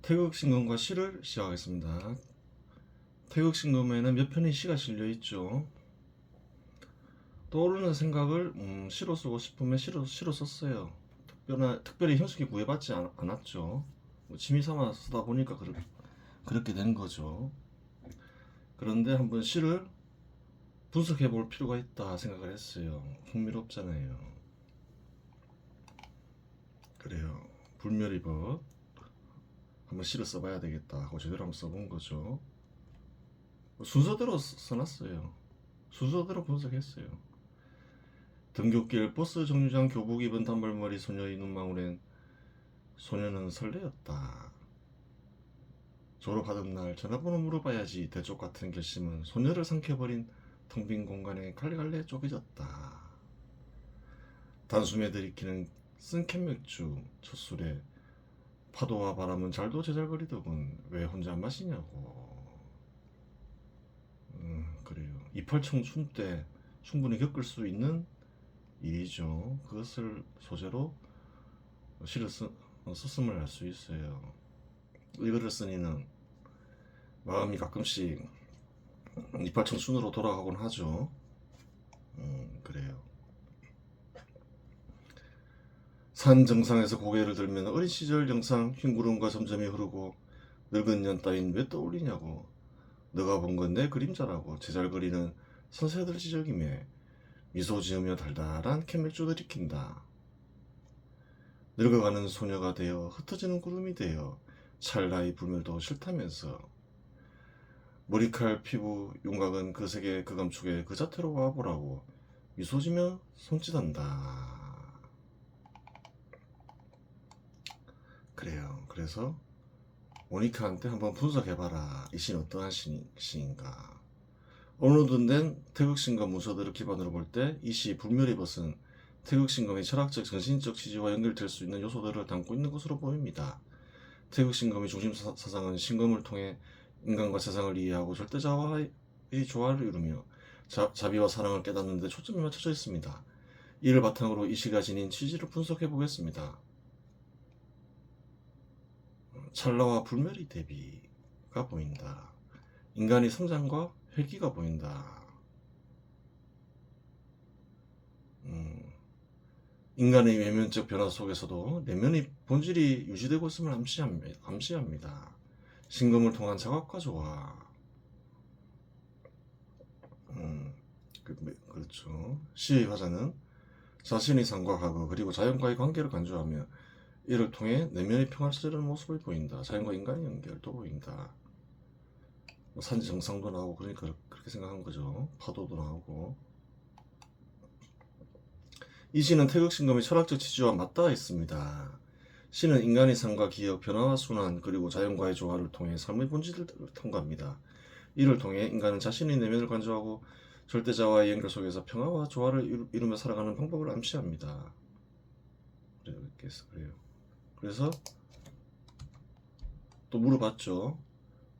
태극신금과 시를 시작하겠습니다. 태극신금에는 몇 편의 시가 실려 있죠. 떠오르는 생각을 시로 쓰고 싶으면 시로 썼어요. 특별히 형식이 구애받지 않았죠. 취미 삼아 쓰다 보니까 그렇게 된 거죠. 그런데 한번 시를 분석해 볼 필요가 있다 생각을 했어요. 흥미롭잖아요. 그래요. 불멸이법 한번 시를 써봐야 되겠다 하고 제대로 한번 써본 거죠. 순서대로 써놨어요. 순서대로 분석했어요. 등굣길 버스 정류장 교복 입은 단발머리 소녀의 눈망울엔 소녀는 설레었다. 졸업하던 날 전화번호 물어봐야지 대쪽 같은 결심은 소녀를 삼켜버린 텅 빈 공간에 갈래갈래 쪼개졌다. 단숨에 들이키는 쓴 캔맥주 첫 술에 파도와 바람은 잘도 제잘거리더군. 왜 혼자 안 마시냐고. 그래요. 이팔 청춘 때 충분히 겪을 수 있는 일이죠. 그것을 소재로 시를 썼음을 알 수 있어요. 이 글을 쓴 이는 마음이 가끔씩 이팔 청춘으로 돌아가곤 하죠. 그래요. 산 정상에서 고개를 들면 어린 시절 영상 흰 구름과 점점이 흐르고 늙은 년 따윈 왜 떠올리냐고. 너가 본 건 내 그림자라고 제잘거리는 선새들 지적임에 미소 지으며 달달한 캔맥주 들이킨다. 늙어가는 소녀가 되어 흩어지는 구름이 되어 찰나의 불멸도 싫다면서 머리칼 피부 윤곽은 그 세계 그 감촉에 그 자태로 와보라고 미소지며 손짓한다. 그래요. 그래서 모니카한테 한번 분석해봐라. 이 시는 어떠한 시인가. 어느덧 태극신검 문서들을 기반으로 볼 때 이 시 불멸의 벗은 태극신검의 철학적 정신적 취지와 연결될 수 있는 요소들을 담고 있는 것으로 보입니다. 태극신검의 중심 사상은 신검을 통해 인간과 세상을 이해하고 절대자와의 조화를 이루며 자비와 사랑을 깨닫는 데 초점이 맞춰져 있습니다. 이를 바탕으로 이 시가 지닌 취지를 분석해 보겠습니다. 찰나와 불멸의 대비가 보인다. 인간의 성장과 회귀가 보인다. 인간의 외면적 변화 속에서도 내면의 본질이 유지되고 있음을 암시합니다. 신검을 통한 자각과 조화. 그렇죠. 시의 화자는 자신의 삶과 과거 그리고 자연과의 관계를 간주하며 이를 통해 내면의 평화를 찾으려는 모습을 보인다. 자연과 인간의 연결도 보인다. 산지 정상도 나오고 그러니까 그렇게 생각한 거죠. 파도도 나오고. 이 시는 태극신검의 철학적 취지와 맞닿아 있습니다. 시는 인간의 삶과 기억, 변화와 순환, 그리고 자연과의 조화를 통해 삶의 본질을 통과합니다. 이를 통해 인간은 자신의 내면을 간주하고 절대자와의 연결 속에서 평화와 조화를 이루며 살아가는 방법을 암시합니다. 그래요. 그래서 또 물어봤죠.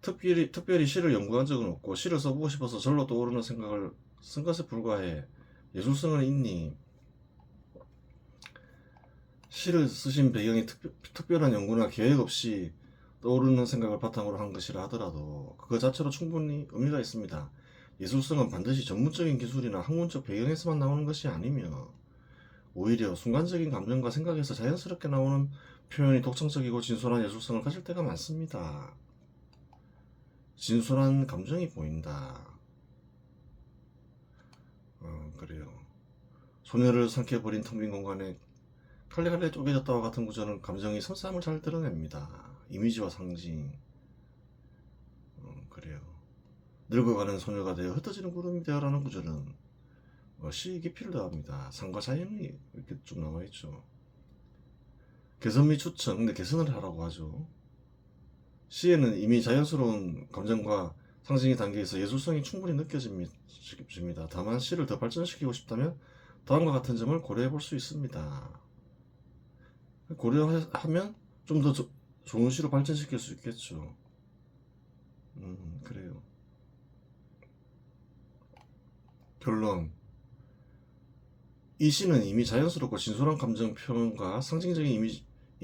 특별히 시를 연구한 적은 없고 시를 써보고 싶어서 절로 떠오르는 생각을 쓴 것에 불과해. 예술성은 있니? 시를 쓰신 배경이 특별한 연구나 계획 없이 떠오르는 생각을 바탕으로 한 것이라 하더라도 그거 자체로 충분히 의미가 있습니다. 예술성은 반드시 전문적인 기술이나 학문적 배경에서만 나오는 것이 아니며 오히려 순간적인 감정과 생각에서 자연스럽게 나오는 표현이 독창적이고 진솔한 예술성을 가질 때가 많습니다. 진솔한 감정이 보인다. 그래요. 소녀를 삼켜버린 텅 빈 공간에 칼레칼레 쪼개졌다와 같은 구절은 감정의 섬세함을 잘 드러냅니다. 이미지와 상징. 그래요. 늙어가는 소녀가 되어 흩어지는 구름이 되어라는 구절은 시의 깊이를 더합니다. 상과 자연이 이렇게 좀 나와있죠. 개선 및 추천, 근데 개선을 하라고 하죠. 시에는 이미 자연스러운 감정과 상징이 담겨있어 예술성이 충분히 느껴집니다. 다만 시를 더 발전시키고 싶다면 다음과 같은 점을 고려해 볼 수 있습니다. 고려하면 좀 더 좋은 시로 발전시킬 수 있겠죠. 그래요. 결론. 이 시는 이미 자연스럽고 진솔한 감정 표현과 상징적인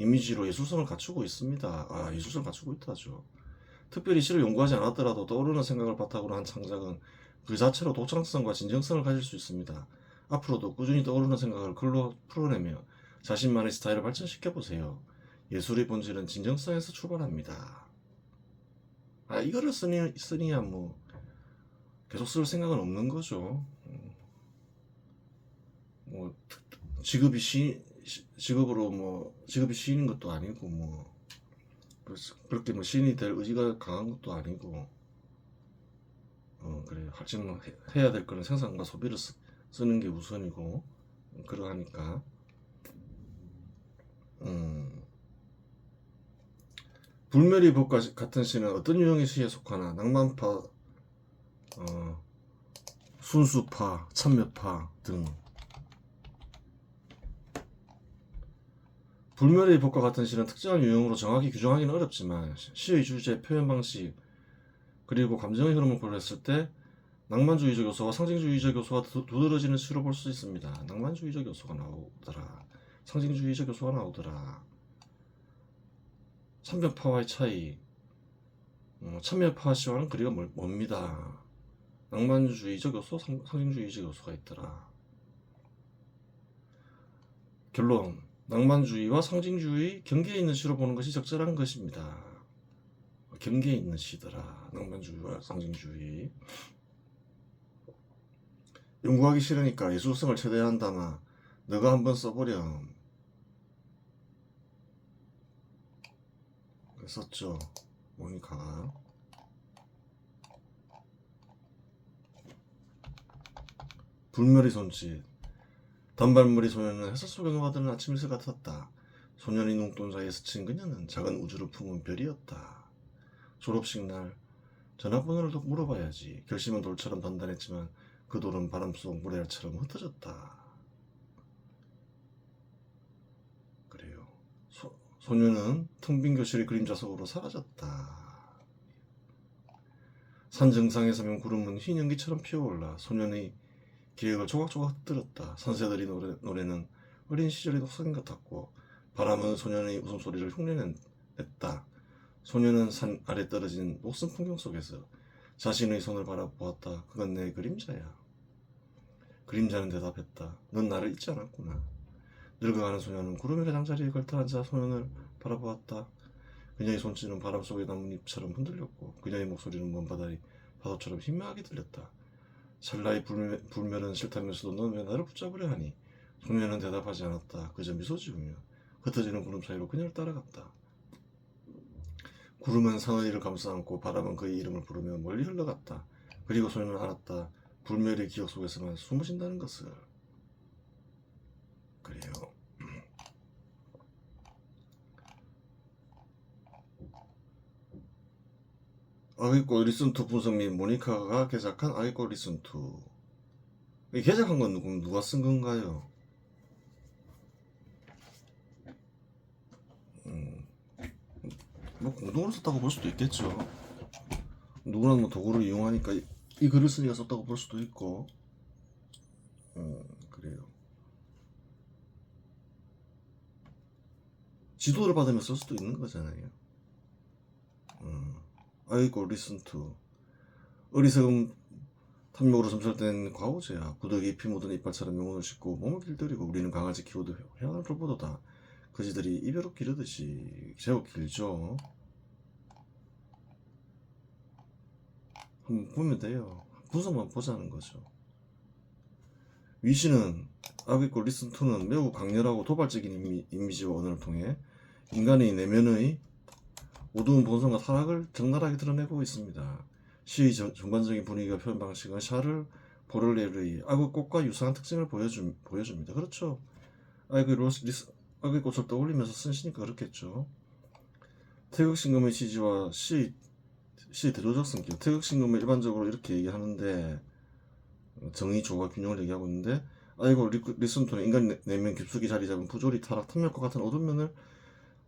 이미지로 예술성을 갖추고 있습니다. 예술성을 갖추고 있다죠. 특별히 시를 연구하지 않았더라도 떠오르는 생각을 바탕으로 한 창작은 그 자체로 독창성과 진정성을 가질 수 있습니다. 앞으로도 꾸준히 떠오르는 생각을 글로 풀어내며 자신만의 스타일을 발전시켜보세요. 예술의 본질은 진정성에서 출발합니다. 이거를 쓰니야 뭐 계속 쓸 생각은 없는 거죠. 뭐 직업이 시인인 것도 아니고 뭐 그렇게 뭐 시인이 될 의지가 강한 것도 아니고 그래요. 하지만 해야 될 거는 생산과 소비를 쓰는 게 우선이고 그러하니까 불멸의 법과 같은 시는 어떤 유형의 시에 속하나 낭만파, 순수파, 참묘파 등 불멸의 법과 같은 시는 특정한 유형으로 정확히 규정하기는 어렵지만 시의 주제, 표현 방식 그리고 감정의 흐름을 고려했을 때 낭만주의적 요소와 상징주의적 요소가 두드러지는 시로 볼 수 있습니다. 낭만주의적 요소가 나오더라. 상징주의적 요소가 나오더라. 참묘파와의 차이. 참묘파 시와는 거리가 멉니다. 낭만주의적 요소, 상징주의적 요소가 있더라. 결론. 낭만주의와 상징주의 경계에 있는 시로 보는 것이 적절한 것입니다. 경계에 있는 시더라. 낭만주의와 상징주의. 연구하기 싫으니까 예술성을 최대한다마 너가 한번 써보렴. 썼죠. 모니카가. 불멸의 손짓. 단발머리 소녀는 햇살 속에 녹아드는 아침 이슬 같았다. 소년의 눈동자에 스친 그녀는 작은 우주를 품은 별이었다. 졸업식 날 전화번호를 물어봐야지. 결심은 돌처럼 단단했지만 그 돌은 바람 속 모래알처럼 흩어졌다. 그래요. 소녀는 텅 빈 교실의 그림자 속으로 사라졌다. 산 정상에 서면 구름은 흰 연기처럼 피어올라 소년의 기억을 조각조각 흩뜨렸다. 산새들이 노래는 어린 시절의 녹색 같았고 바람은 소년의 웃음소리를 흉내냈다. 소년은 산 아래 떨어진 녹슨 풍경 속에서 자신의 손을 바라보았다. 그건 내 그림자야. 그림자는 대답했다. 넌 나를 잊지 않았구나. 늙어가는 소년은 구름의 가장자리에 걸터앉아 소년을 바라보았다. 그녀의 손짓은 바람 속의 나뭇잎처럼 흔들렸고 그녀의 목소리는 먼 바다의 파도처럼 희미하게 들렸다. 찰나의 불멸은 싫다면서도 넌 왜 나를 붙잡으려 하니? 소년은 대답하지 않았다. 그저 미소 지으며 흩어지는 구름 사이로 그녀를 따라갔다. 구름은 산허리를 감싸안고 바람은 그의 이름을 부르며 멀리 흘러갔다. 그리고 소년은 알았다. 불멸의 기억 속에서만 숨어진다는 것을. 그래요. 아기꽃 리슨2 분석 및 모니카가 개작한 아기꽃 리슨2. 이 개작한 건 누가 쓴 건가요? 뭐 공동으로 썼다고 볼 수도 있겠죠. 누구나 뭐 도구를 이용하니까 이 글을 쓰니까 썼다고 볼 수도 있고. 그래요. 지도를 받으면 쓸 수도 있는 거잖아요. 아이고 리슨2. 어리석음 탐욕으로 점철된 과오제야. 구더기 피 묻은 이빨처럼 영혼을 싣고 몸을 길들이고 우리는 강아지 키워도 회화를 돌보도다. 그지들이 이별을 기르듯이. 제법 길죠. 한번 보면 돼요. 분석만 보자는 거죠. 위시는 아기꽃 리슨2는 매우 강렬하고 도발적인 이미지와 언어를 통해 인간의 내면의 어두운 본성과 타락을 적나라하게 드러내고 있습니다. 시의 전반적인 분위기와 표현 방식은 샤를 보를레르의 아기꽃과 유사한 특징을 보여줍니다. 그렇죠. 아기꽃을 떠올리면서 쓴 시니까 그렇겠죠. 태극신금의 지지와 시의 대조적 성격. 태극신금은 일반적으로 이렇게 얘기하는데 정의, 조화, 균형을 얘기하고 있는데 아이고 리슨2는 인간 내면 깊숙이 자리 잡은 부조리, 타락, 탐욕과 같은 어두운 면을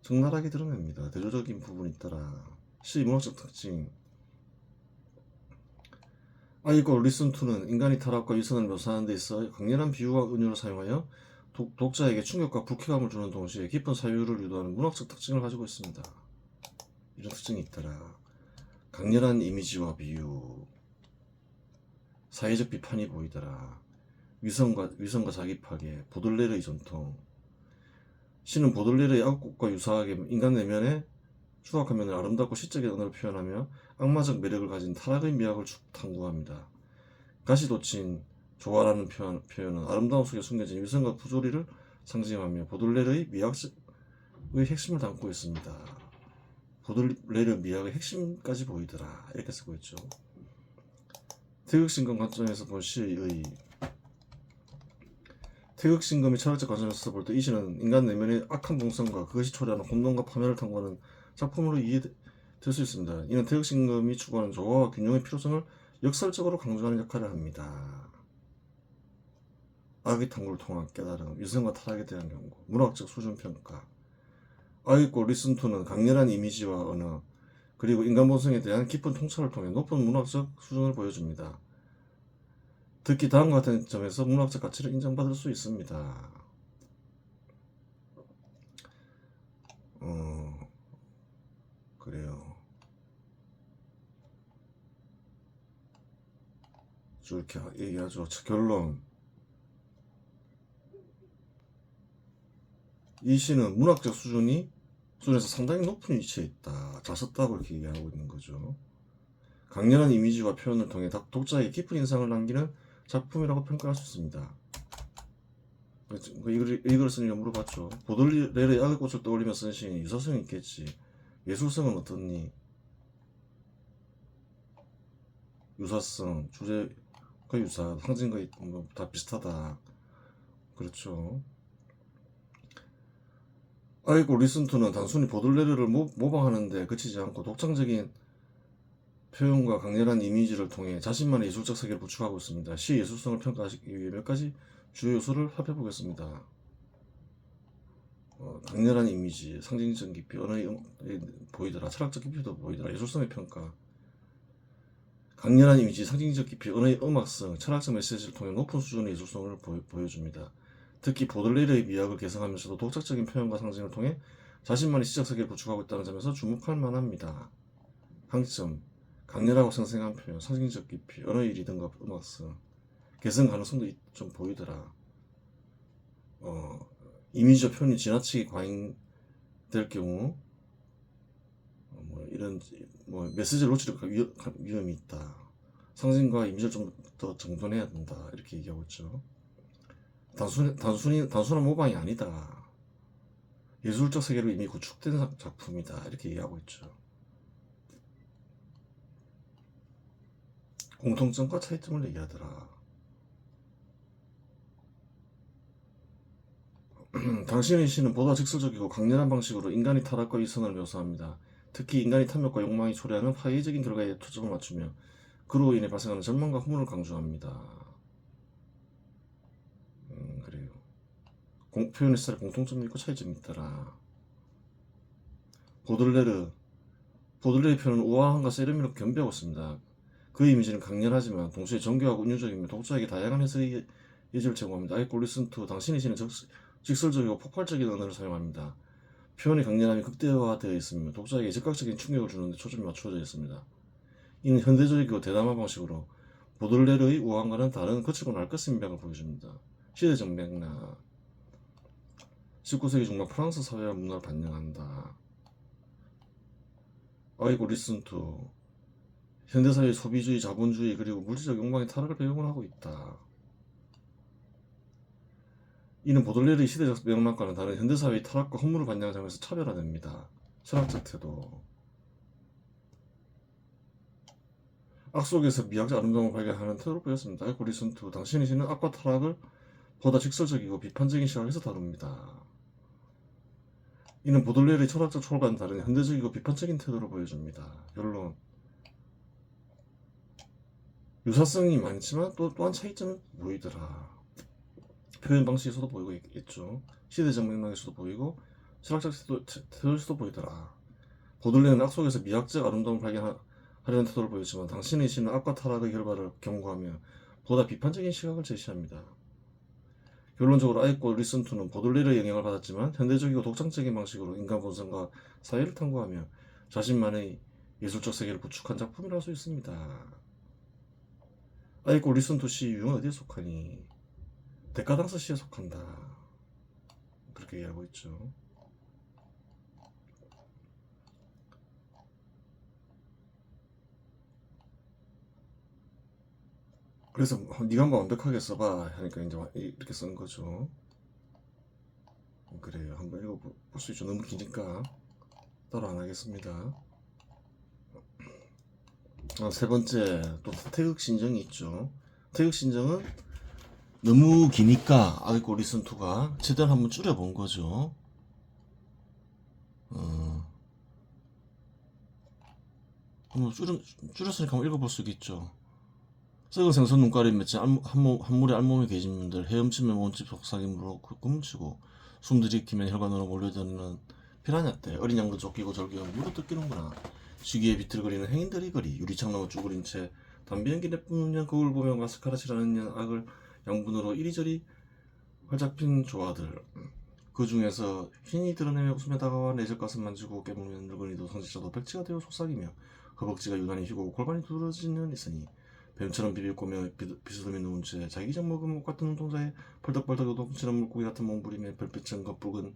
적나라하게 드러냅니다. 대조적인 부분이 있더라. 시의 문학적 특징. 아이고 리슨2는 인간의 타락과 위선을 묘사하는 데 있어 강렬한 비유와 은유를 사용하여 독자에게 충격과 불쾌감을 주는 동시에 깊은 사유를 유도하는 문학적 특징을 가지고 있습니다. 이런 특징이 있더라. 강렬한 이미지와 비유, 사회적 비판이 보이더라. 위선과 자기 파괴, 보들레르의 전통. 시는 보들레르의 악곡과 유사하게 인간 내면의 추악한 면을 아름답고 시적인 언어로 표현하며 악마적 매력을 가진 타락의 미학을 탐구합니다. 가시돋친 조화라는 표현은 아름다움 속에 숨겨진 위선과 부조리를 상징하며 보들레르의 미학의 핵심을 담고 있습니다. 보들레르 미학의 핵심까지 보이더라. 이렇게 쓰고 있죠. 태극신검 관점에서 본 시의 태극신검이 철학적 관점에서 볼 때 이 시는 인간 내면의 악한 동성과 그것이 초래하는 혼돈과 파멸을 탐구하는 작품으로 이해될 수 있습니다. 이는 태극신검이 추구하는 조화와 균형의 필요성을 역설적으로 강조하는 역할을 합니다. 악의 탐구를 통한 깨달음, 위선과 타락에 대한 연구, 문학적 수준 평가. 아이고 리슨투는 강렬한 이미지와 언어, 그리고 인간 본성에 대한 깊은 통찰을 통해 높은 문학적 수준을 보여줍니다. 특히 다음과 같은 점에서 문학적 가치를 인정받을 수 있습니다. 그래요. 이렇게 얘기하죠. 결론. 이 시는 문학적 수준에서 상당히 높은 위치에 있다. 잘 썼다고 이렇게 얘기하고 있는 거죠. 강렬한 이미지와 표현을 통해 독자에게 깊은 인상을 남기는 작품이라고 평가할 수 있습니다. 이걸 쓴 이유가 물어봤죠. 보들레르의 악의 꽃을 떠올리며 쓴 시인이 유사성이 있겠지. 예술성은 어떻니? 유사성, 주제가 유사, 상징과 다 비슷하다. 그렇죠. 아이고 리슨투는 단순히 보들레르를 모방하는데 그치지 않고 독창적인 표현과 강렬한 이미지를 통해 자신만의 예술적 세계를 구축하고 있습니다. 시의 예술성을 평가하기 위해 몇 가지 주요 요소를 살펴보겠습니다. 강렬한 이미지, 상징적 깊이, 언어의 보이더라, 철학적 깊이도 보이더라, 예술성의 평가. 강렬한 이미지, 상징적 깊이, 언어의 음악성, 철학적 메시지를 통해 높은 수준의 예술성을 보여줍니다. 특히 보들레르의 미학을 개성하면서도 독자적인 표현과 상징을 통해 자신만의 시적 세계를 구축하고 있다는 점에서 주목할 만합니다. 항점, 강렬하고 생생한 표현, 상징적 깊이, 언어의 리듬과 음악성, 개성 가능성도 좀 보이더라. 이미지적 표현이 지나치게 과잉될 경우 이런 메시지를 놓치는 위험이 있다. 상징과 이미지를 좀 더 정돈해야 된다. 이렇게 얘기하고 있죠. 단순한 모방이 아니다. 예술적 세계로 이미 구축된 작품이다. 이렇게 얘기하고 있죠. 공통점과 차이점을 얘기하더라. 당신의 시는 보다 직설적이고 강렬한 방식으로 인간의 타락과 위선을 묘사합니다. 특히 인간의 탐욕과 욕망이 초래하는 파괴적인 결과에 초점을 맞추며 그로 인해 발생하는 절망과 후문을 강조합니다. 그래요. 표현의 스타일 공통점이 있고 차이점이 있더라. 보들레르의 표현은 우아함과 세련미로 겸비하고 있습니다. 그 이미지는 강렬하지만 동시에 정교하고 운유적이며 독자에게 다양한 해석의 여지를 제공합니다. 아이고 리슨투 당신의 시는 직설적이고 폭발적인 언어를 사용합니다. 표현의 강렬함이 극대화되어 있으며 독자에게 즉각적인 충격을 주는데 초점이 맞춰져 있습니다. 이는 현대적이고 대담한 방식으로 보들레르의 우아함과는 다른 거칠고 날것인 미학을 보여줍니다. 시대적 맥락 19세기 중반 프랑스 사회와 문화를 반영한다. 아이고 리슨투 현대사회의 소비주의, 자본주의 그리고 물질적 욕망의 타락을 배경으로 하고 있다. 이는 보들레르의 시대적 맥락과는 다른 현대사회의 타락과 허물을 반영한 점에서 차별화됩니다. 철학적 태도 악 속에서 미학적 아름다움을 발견하는 태도로 보였습니다. 아이고 리슨투 당신의 시는 악과 타락을 보다 직설적이고 비판적인 시각에서 다룹니다. 이는 보들레르의 철학적 초월과는 다른 현대적이고 비판적인 태도를 보여줍니다. 결론 유사성이 많지만 또한 차이점이 보이더라. 표현 방식에서도 보이고 있죠. 시대적 맥락에서도 보이고 철학적 태도에서도 보이더라. 보들레르는 악 속에서 미학적 아름다움을 발견하려는 태도를 보였지만 당신의 시는 악과 타락의 결과를 경고하며 보다 비판적인 시각을 제시합니다. 결론적으로 아이코 리슨투는 보들레르의 영향을 받았지만 현대적이고 독창적인 방식으로 인간 본성과 사회를 탐구하며 자신만의 예술적 세계를 구축한 작품이라 할 수 있습니다. 아이코 리슨투 시 유형은 어디에 속하니? 데카당스 시에 속한다. 그렇게 얘기하고 있죠. 그래서 네가 한번 완벽하게 써봐 하니까 이제 이렇게 쓴 거죠. 그래요. 한번 읽어볼 수 있죠. 너무 기니까 따로 안 하겠습니다. 세 번째 또 태극신정이 있죠. 태극신정은 너무 기니까 아이고 리슨2가 최대한 한번 줄여본 거죠. 한번 줄였으니까 한번 읽어볼 수 있겠죠. 썩은 생선 눈깔이 맺힌 한물의 알몸에 계신 분들 헤엄치며 몸집 속삭임으로 꿈치고 숨 들이키면 혈관으로 몰려드는 피라냐 때 어린 양도 쫓기고 절기하고 물어 뜯기는구나. 시기에 비틀거리는 행인들이 거리 유리창 나무 쭈그린 채 담배 연기 내뿜는 년 거울 보며 마스카라칠하는 년 악을 양분으로 이리저리 활짝 핀 조화들 그 중에서 흰이 드러내며 웃으며 다가와 내적 가슴 만지고 깨물면 늙은이도 성직자도 백지가 되어 속삭이며 허벅지가 유난히 휘고 골반이 두드러지는 있으니 뱀처럼 비비꼬며 비스듬히 누운 채 자기 전 먹은 목 같은 눈동자에 벌떡벌떡 요동치는 물고기 같은 몸부림에 별빛은 겉붉은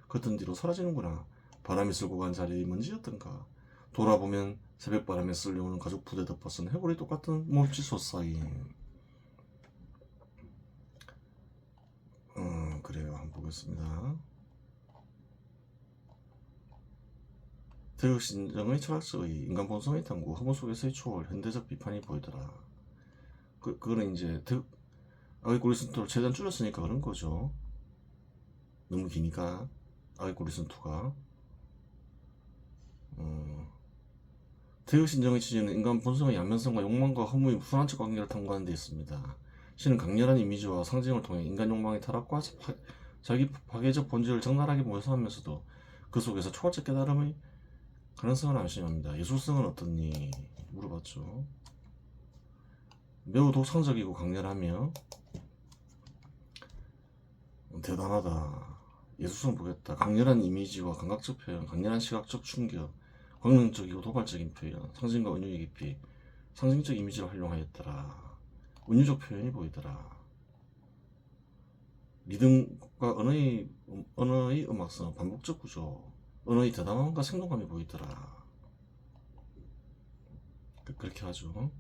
겉은 뒤로 사라지는구나. 바람이 쓸고 간 자리의 먼지였던가. 돌아보면 새벽바람에 쓸려오는 가죽 부대 덮어쓴 해골이 똑같은 몸짓 솟아임. 그래요. 한번 보겠습니다. 태극신정의 철학적의 인간 본성의 탐구, 허무 속에서의 초월, 현대적 비판이 보이더라. 그거는 이제 아이고 리슨2를 최대한 줄였으니까 그런 거죠. 너무 기니까 아이고 리슨2가 태극신정의 취지는 인간 본성의 양면성과 욕망과 허무의 불안적 관계를 탐구하는 데 있습니다. 시는 강렬한 이미지와 상징을 통해 인간 욕망의 타락과 자기 파괴적 본질을 적나라하게 묘사하면서도 그 속에서 초월적 깨달음의 가능성을 암시합니다. 예술성은 어떻니? 물어봤죠. 매우 독창적이고 강렬하며 대단하다. 예술성 보겠다. 강렬한 이미지와 감각적 표현, 강렬한 시각적 충격, 광능적이고 도발적인 표현, 상징과 은유의 깊이, 상징적 이미지를 활용하였더라. 은유적 표현이 보이더라. 리듬과 언어의 음악성, 반복적 구조, 언어의 대담함과 생동감이 보이더라. 그렇게 하죠.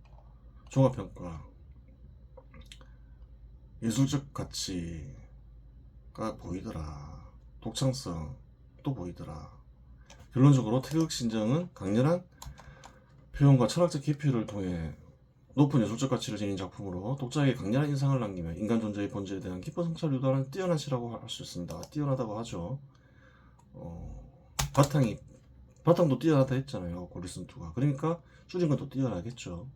종합평가. 예술적 가치가 보이더라. 독창성 또 보이더라. 결론적으로 태극신정은 강렬한 표현과 철학적 깊이를 통해 높은 예술적 가치를 지닌 작품으로 독자에게 강렬한 인상을 남기며 인간 존재의 본질에 대한 깊은 성찰을 유도하는 뛰어난 시라고 할 수 있습니다. 뛰어나다고 하죠. 바탕도 뛰어나다 했잖아요. 리슨2가. 그러니까 줄인 건 또 뛰어나겠죠.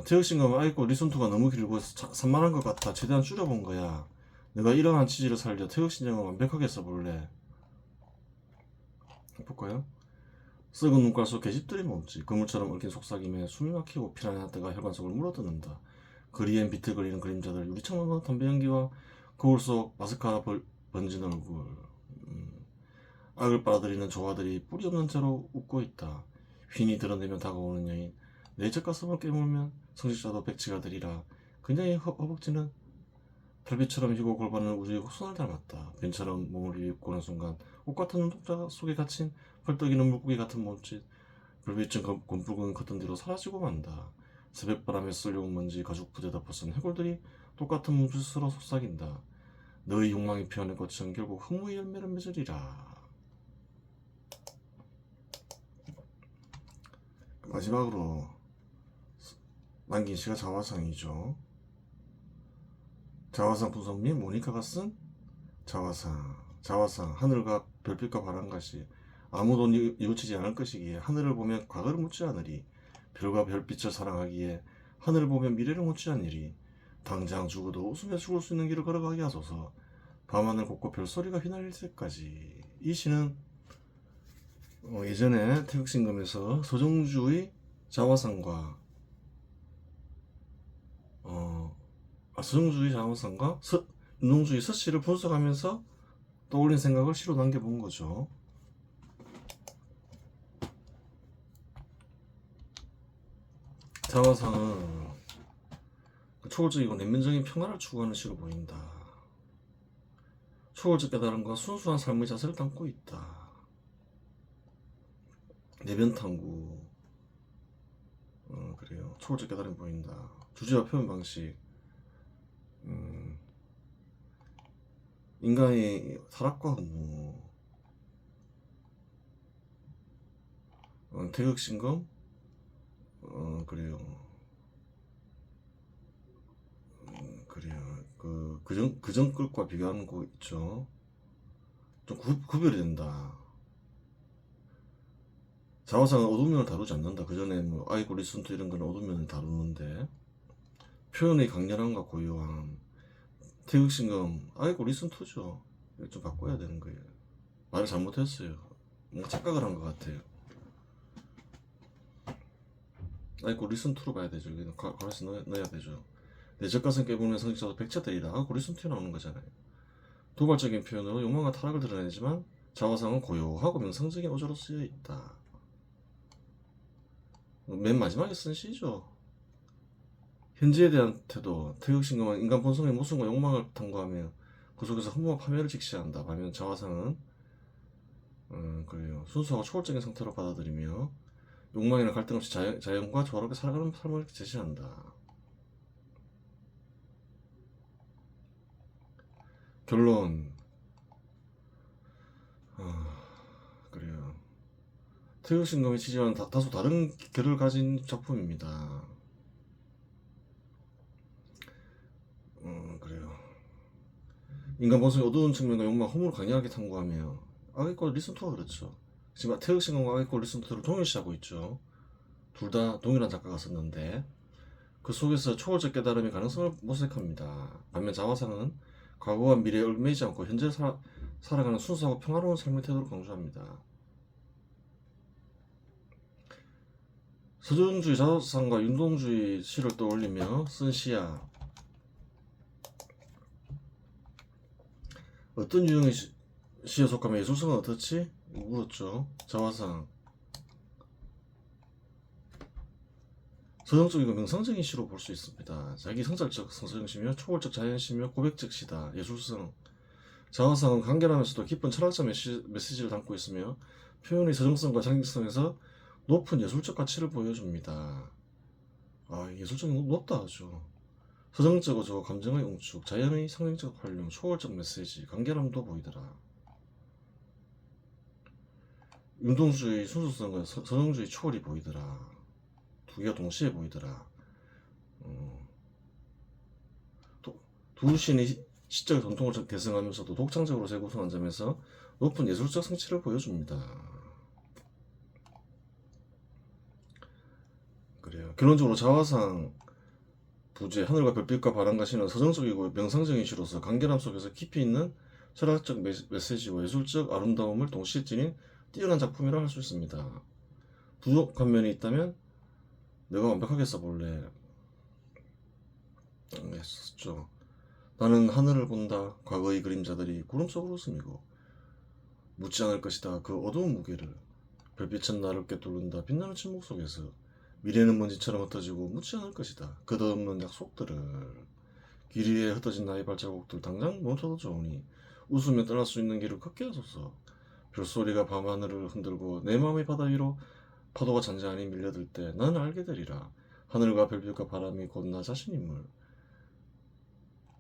태극신검은 아이고 리슨2가 너무 길고 산만한 것 같아. 최대한 줄여본 거야. 내가 이러한 취지를 살려 태극신정을 완벽하게 써볼래. 해볼까요? 썩은 눈깔 속 계집들이 몸짓 그물처럼 얽힌 속삭임에 숨이 막히고 피라냐 떼가 혈관 속을 물어뜯는다. 거리엔 비틀거리는 그림자들 유리창문과 담배 연기와 거울 속 마스카라 번진 얼굴 악을 빨아들이는 조화들이 뿌리 없는 채로 웃고 있다. 휜이 드러내면 다가오는 여인 내적 가슴을 깨물면 성직자도 백지가 되리라. 그녀의 허벅지는 달빛처럼 휘고 골반은 우주의 곡선을 닮았다. 뱀처럼 몸을 비비고는 순간 옷 같은 눈동자 속에 갇힌 펄떡이는 물고기 같은 몸짓 불빛은 검붉은 겉은 뒤로 사라지고 만다. 새벽바람에 쓸려온 먼지 가죽 부대 덮어쓴 해골들이 똑같은 몸짓으로 속삭인다. 너의 욕망이 피어낸 꽃은 결국 흥무의 열매를 맺으리라. 마지막으로 남긴 시가 자화상이죠. 자화상 분석 및 모니카가 쓴 자화상 하늘과 별빛과 바람같이 아무도 뉘우치지 않을 것이기에 하늘을 보며 과거를 묻지 않으리. 별과 별빛을 사랑하기에 하늘을 보며 미래를 묻지 않으리. 당장 죽어도 웃으며 죽을 수 있는 길을 걸어가게 하소서. 밤하늘 곳곳 별소리가 휘날릴 때까지. 이 시는 예전에 태극신검에서 서정주의 자화상과 서정주의 자원상과 윤동주의 서씨를 분석하면서 떠올린 생각을 시로 남겨본 거죠. 자화상은 초월적이고 내면적인 평화를 추구하는 시로 보인다. 초월적 깨달음과 순수한 삶의 자세를 담고 있다. 내면 탐구. 그래요. 초월적 깨달음이 보인다. 주제와 표현 방식. 인간의 타락과 분노. 태극신검. 그래요. 그래요. 그전 것과 비교하는 거 있죠. 좀 구별이 된다. 자화상은 어두운 면을 다루지 않는다. 그 전에 뭐 아이고 리슨트 이런 거는 어두운 면을 다루는데 표현의 강렬함과 고요함. 태극신검 아이고 리슨트죠. 좀 바꿔야 되는 거예요. 말을 잘못했어요. 뭔가 착각을 한 것 같아요. 아이고 리슨트로 봐야 되죠. 가로에서 넣어야 되죠. 내 젖가슴 깨부는 성직자도 백차되리라. 아이고 리슨트에 나오는 거잖아요. 도발적인 표현으로 욕망과 타락을 드러내지만 자화상은 고요하고 명상적인 어조로 쓰여 있다. 맨 마지막에 쓴 시죠. 현지에 대한 태도, 태극신검은 인간 본성의 모순과 욕망을 탐구하며 그 속에서 허무와 파멸을 직시한다. 반면 자화상은 그래요. 순수하고 초월적인 상태로 받아들이며 욕망이나 갈등 없이 자연과 조화롭게 살아가는 삶을 제시한다. 결론. 그래요. 태극신검의 취지와는 다소 다른 결을 가진 작품입니다. 그래요. 인간 본성의 어두운 측면과 욕망, 허물을 강렬하게 탐구하며 아기꼴 리슨토가 그렇죠. 지금 태극신검과 아기꼴 리슨토를 동일시하고 있죠. 둘 다 동일한 작가가 썼는데 그 속에서 초월적 깨달음의 가능성을 모색합니다. 반면 자화상은 과거와 미래에 얽매이지 않고 현재를 살아가는 순수하고 평화로운 삶의 태도를 강조합니다. 서정주의 자화상과 윤동주의 시를 떠올리며 쓴 시야. 어떤 유형의 시에 속하면 예술성은 어떻지? 물었죠. 자화상. 서정적이고 명상적인 시로 볼 수 있습니다. 자기 성찰적 성서정시며 초월적 자연시며 고백적 시다. 예술성. 자화상은 간결하면서도 깊은 철학적 메시지를 담고 있으며 표현의 서정성과 장익성에서 높은 예술적 가치를 보여줍니다. 예술성이 높다 하죠. 서정적 어조, 감정의 응축, 자연의 상징적 활용, 초월적 메시지, 간결함도 보이더라. 윤동주의 순수성과 서정주의 초월이 보이더라. 두 개가 동시에 보이더라. 두 신이 시적 전통을 계승하면서도 독창적으로 재구성한 점에서 높은 예술적 성취를 보여줍니다. 그래요. 결론적으로 자화상 부재, 하늘과 별빛과 바람과 시는 서정적이고 명상적인 시로서 간결함 속에서 깊이 있는 철학적 메시지와 예술적 아름다움을 동시에 지닌 뛰어난 작품이라 할 수 있습니다. 부족한 면이 있다면 내가 완벽하게 써볼래. 했었죠. 나는 하늘을 본다. 과거의 그림자들이 구름 속으로 스미고 묻지 않을 것이다. 그 어두운 무게를 별빛은 나를 꿰뚫는다. 빛나는 침묵 속에서 미래는 먼지처럼 흩어지고 묻지 않을 것이다. 끝없는 약속들을 길 위에 흩어진 나의 발자국들 당장 멈춰도 좋으니 웃으며 떠날 수 있는 길을 걷게 하소서. 별소리가 밤하늘을 흔들고 내 마음의 바다 위로 파도가 잔잔히 밀려들 때 나는 알게 되리라. 하늘과 별빛과 바람이 곧 나 자신임을.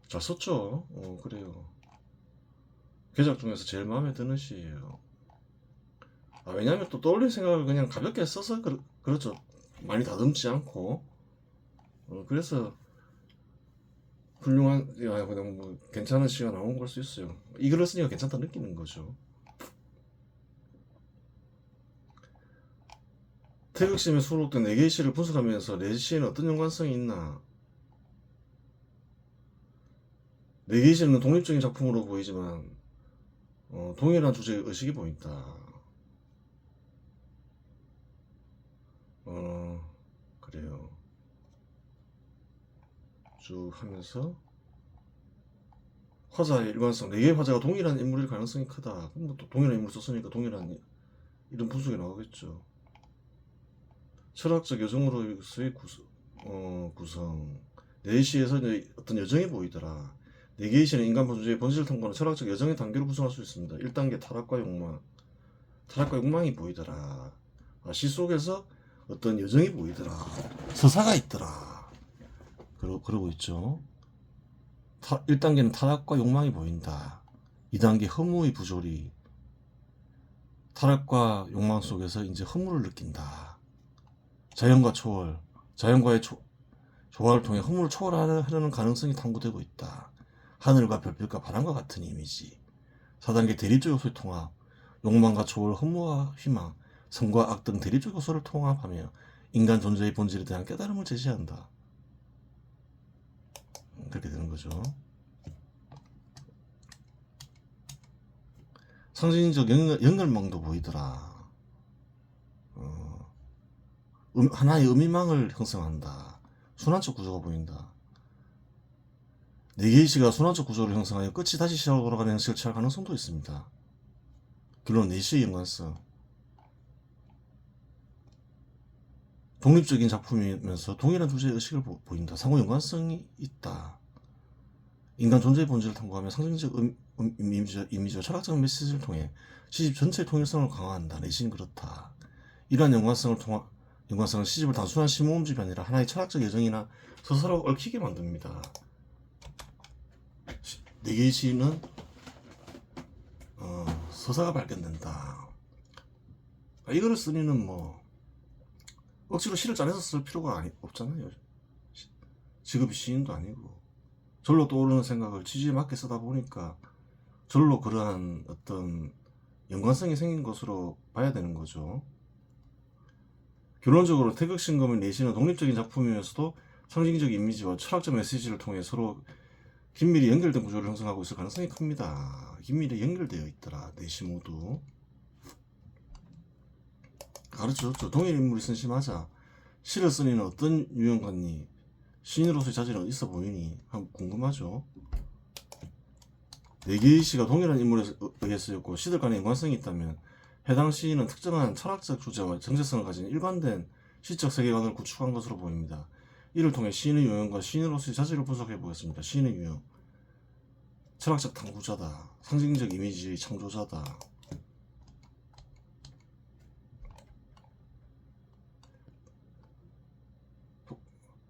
잘 썼죠? 그래요. 개작 중에서 제일 마음에 드는 시예요. 왜냐하면 또 떠올린 생각을 그냥 가볍게 써서 그렇죠. 많이 다듬지 않고. 그래서 훌륭한, 그냥 뭐 괜찮은 시가 나온 걸 수 있어요. 이 글을 쓰니까 괜찮다 느끼는 거죠. 태극심에 수록된 4개의 시를 분석하면서 내 시에는 어떤 연관성이 있나? 4개의 시는 독립적인 작품으로 보이지만 동일한 주제의 의식이 보인다. 그래요. 쭉 하면서 화자의 일관성, 4개의 화자가 동일한 인물일 가능성이 크다. 그럼 뭐 또 동일한 인물 썼으니까 동일한 이런 분석이 나오겠죠. 철학적 여정으로서의 구성. 4시에서 어떤 여정이 보이더라. 4개의 시는 인간 존재의 본질을 탐구하는 철학적 여정의 단계로 구성할 수 있습니다. 1단계 타락과 욕망. 타락과 욕망이 보이더라. 시 속에서 어떤 여정이 보이더라. 서사가 있더라. 그러고 있죠. 1단계는 타락과 욕망이 보인다. 2단계 허무의 부조리. 타락과 욕망 속에서 이제 허무를 느낀다. 자연과 초월. 자연과의 조화를 통해 허무를 초월하려는 가능성이 탐구되고 있다. 하늘과 별빛과 바람과 같은 이미지. 4단계 대립적 요소의 통합. 욕망과 초월, 허무와 희망, 선과 악 등 대립적 요소를 통합하며 인간 존재의 본질에 대한 깨달음을 제시한다. 그렇게 되는 거죠. 상징적 연결망도 보이더라. 하나의 의미망을 형성한다. 순환적 구조가 보인다. 4개의 시가 순환적 구조를 형성하여 끝이 다시 시작으로 돌아가는 형식을 취할 가능성도 있습니다. 결론 4시의 연관성. 독립적인 작품이면서 동일한 주제의 의식을 보인다. 상호 연관성이 있다. 인간 존재의 본질을 탐구하며 상징적 이미지와 철학적 메시지를 통해 시집 전체의 통일성을 강화한다. 내신 그렇다. 이러한 연관성은 시집을 단순한 시모음집이 아니라 하나의 철학적 여정이나 서사로 얽히게 만듭니다. 4개의 시는 서사가 발견된다. 이거를 쓰니는 뭐 억지로 시를 짜내서 쓸 필요가 없잖아요. 직업이 시인도 아니고 절로 떠오르는 생각을 취지에 맞게 쓰다 보니까 절로 그러한 어떤 연관성이 생긴 것으로 봐야 되는 거죠. 결론적으로 태극신검의 4시는 독립적인 작품이면서도 상징적 이미지와 철학적 메시지를 통해 서로 긴밀히 연결된 구조를 형성하고 있을 가능성이 큽니다. 긴밀히 연결되어 있더라. 4시 모두. 가르쳐줬죠. 동일 인물이 쓴 시 맞아. 시를 쓰니는 어떤 유형 같니? 시인으로서의 자질은 있어 보이니? 한번 궁금하죠. 4개의 시가 동일한 인물에 의해 쓰였고 시들 간의 연관성이 있다면 해당 시인은 특정한 철학적 주제와 정체성을 가진 일관된 시적 세계관을 구축한 것으로 보입니다. 이를 통해 시인의 유형과 시인으로서의 자질을 분석해 보겠습니다. 시인의 유형. 철학적 탐구자다. 상징적 이미지의 창조자다.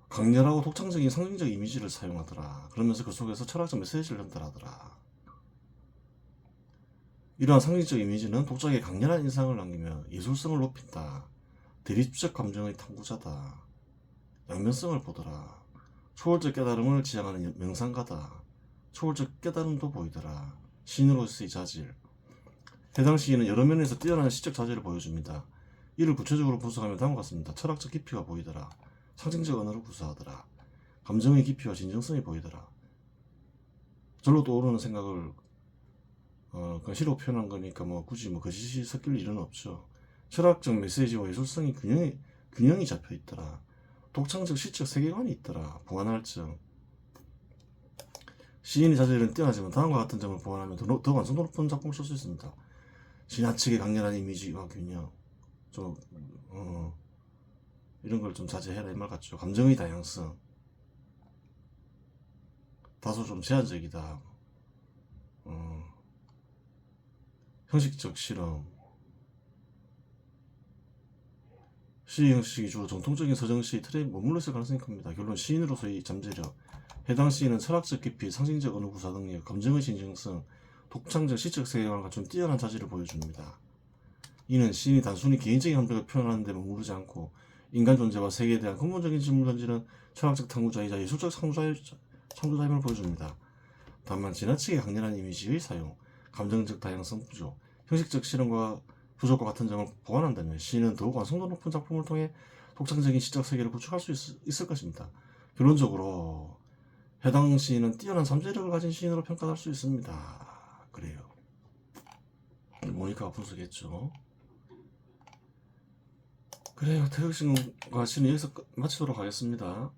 강렬하고 독창적인 상징적 이미지를 사용하더라. 그러면서 그 속에서 철학적 메시지를 전달하더라. 이러한 상징적 이미지는 독자에게 강렬한 인상을 남기며 예술성을 높인다. 대립적 감정의 탐구자다. 양면성을 보더라. 초월적 깨달음을 지향하는 명상가다. 초월적 깨달음도 보이더라. 시인으로서의 자질. 해당 시인은 여러 면에서 뛰어난 시적 자질을 보여줍니다. 이를 구체적으로 분석하면 다음과 같습니다. 철학적 깊이가 보이더라. 상징적 언어를 구사하더라. 감정의 깊이와 진정성이 보이더라. 절로 떠오르는 생각을 그 시로 표현한 거니까 굳이 거짓이 섞일 일은 없죠. 철학적 메시지와 예술성이 균형이 잡혀 있더라. 독창적 시적 세계관이 있더라. 보완할 점. 시인의 자질은 뛰어나지만 다음과 같은 점을 보완하면 더 완성도 높은 작품을 쓸 수 있습니다. 지나치게 강렬한 이미지와 균형. 이런 걸 좀 자제해라 이 말 같죠. 감정의 다양성. 다소 좀 제한적이다. 형식적 실험. 시 형식이 주로 정통적인 서정시 틀에 머물러 있을 가능성이 큽니다. 결론 시인으로서의 잠재력. 해당 시인은 철학적 깊이, 상징적 언어 구사 능력, 감정의 진정성, 독창적 시적 세계관을 갖춘 뛰어난 자질을 보여줍니다. 이는 시인이 단순히 개인적인 감정을 표현하는 데 머무르지 않고 인간 존재와 세계에 대한 근본적인 질문을 던지는 철학적 탐구자이자 예술적 창조자임을 보여줍니다. 다만 지나치게 강렬한 이미지의 사용, 감정적 다양성 부족, 형식적 실험과 부족과 같은 점을 보완한다면 시인은 더욱 완성도 높은 작품을 통해 독창적인 시적 세계를 구축할 수 있을 것입니다. 결론적으로 해당 시인은 뛰어난 잠재력을 가진 시인으로 평가할 수 있습니다. 그래요. 모니카가 분석했죠. 그래요. 태극신과 시는 여기서 마치도록 하겠습니다.